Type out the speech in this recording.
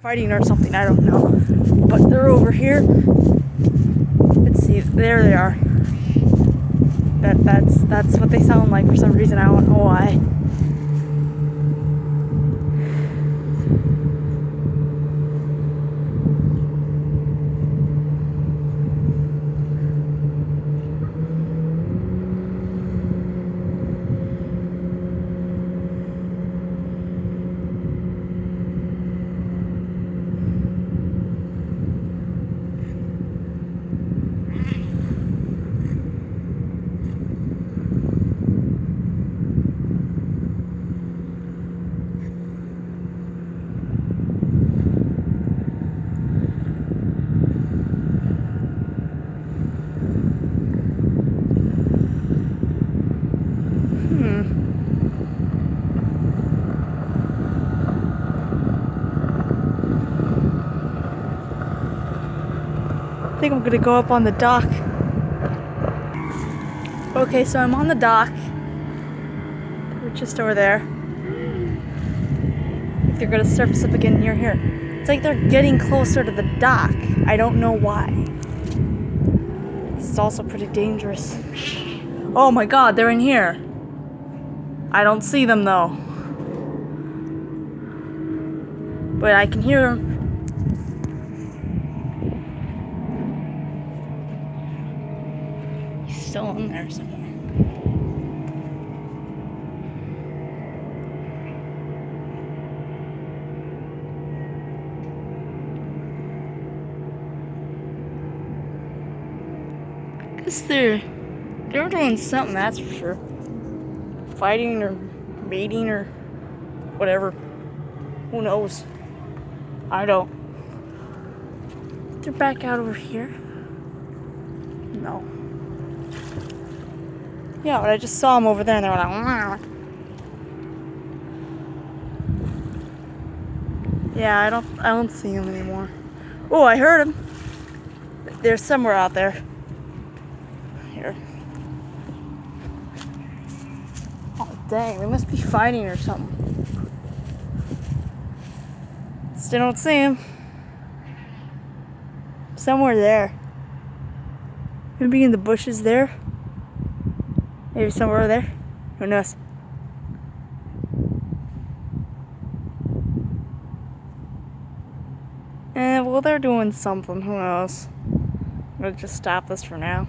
fighting or something, I don't know. But they're over here. Let's see, there they are. That's what they sound like for some reason, I don't know why. I think I'm gonna go up on the dock. Okay, so I'm on the dock. We're just over there. I think they're gonna surface up again near here. It's like they're getting closer to the dock. I don't know why. It's also pretty dangerous. Oh my god, they're in here. I don't see them though. But I can hear them. He's still in there somewhere. I guess they're doing something, that's for sure. Fighting or mating or whatever. Who knows? I don't. They're back out over here. No. Yeah, but I just saw them over there and they were like, wow. Yeah, I don't see them anymore. Oh, I heard them. They're somewhere out there. Here. Oh, dang, they must be fighting or something. Still don't see him. Somewhere there. Maybe in the bushes there. Maybe somewhere over there. Who knows? Well, they're doing something. Who knows? I'm gonna just stop this for now.